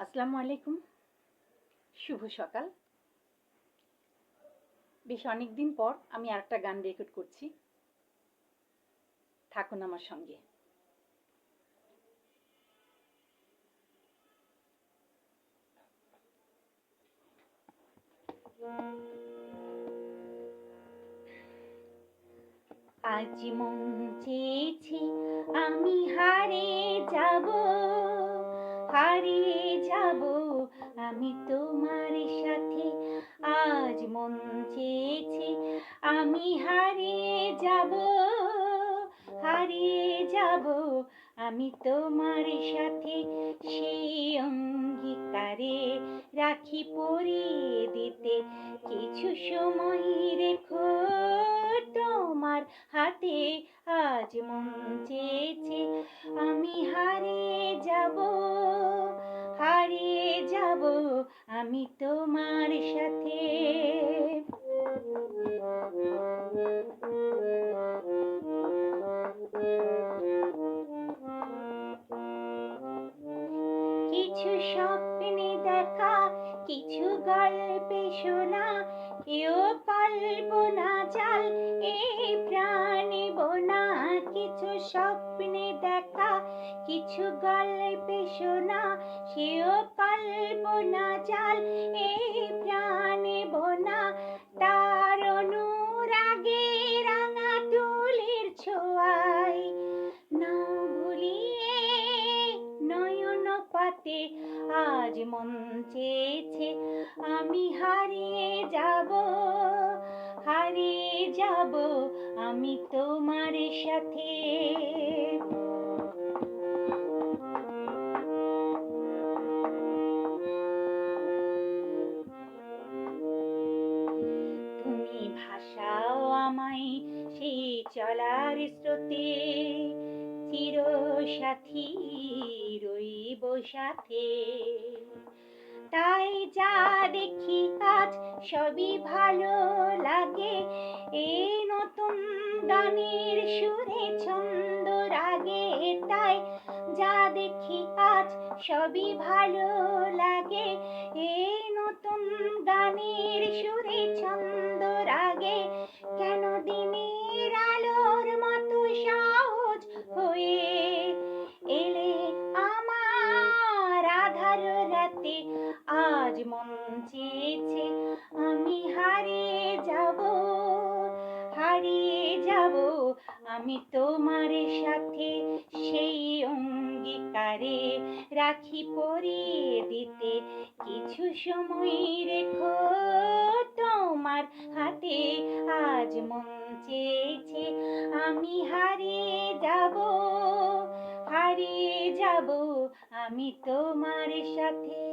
আসসালামু আলাইকুম। শুভ সকাল। বেশ অনেকদিন পর আমি আরেকটা গান রেকর্ড করছি। থাকুন আমার সঙ্গে। আজ মন চেয়েছে আমি হারিয়ে যাব, হারিয়ে যাব আমি তোমার সাথে। আজ মন চেয়েছে আমি হারিয়ে যাব, হারিয়ে যাব আমি তোমার সাথে। সেই অঙ্গীকারে রাখি পরিয়ে দিতে কিছু সময় রেখো তোমার হাতে। আজ মন চেয়েছে আমি হারিয়ে যাব, হারিয়ে যাব আমি তোমার সাথে। কিছু স্বপ্নে দেখা, কিছু গল্পে শোনা, কেউ কল্পনা জাল এই প্রাণে বোনা। কিছু স্বপ্নে দেখা, কিছু গল্পে শোনা, সেও কল্পনা জাল এই প্রাণে বোনা। তার অনুরাগে রাঙা তুলির ছোঁয়ায় নাও ভুলিয়ে নয়ন পাতে। আজ মন চেয়েছে আমি হারিয়ে যাব, হারিয়ে যাব আমি তোমার সাথে। তুমি ভাষাও আমায় সেই চলার স্রোতে, চির সাথী রইব সাথে। তাই যা দেখি আজ সবই ভালো লাগে, এই নতুন গানের সুরে ছন্দ রাগে। তাই যা দেখি আজ সবই ভালো লাগে, এই নতুন গানের সুরে ছন্দ রাগে। কেন দিনের আলোর মতো সহজ হয়ে এলে আমার আধার রাতে। আজ মন চেয়েছে আমি হারিয়ে যাব, হারিয়ে যাব আমি তোমার সাথে। সেই অঙ্গীকারে রাখি পরিয়ে দিতে কিছু সময় রেখো তোমার হাতে। আজ মন চেয়েছে আমি হারিয়ে যাব, হারিয়ে যাব আমি তোমার সাথে।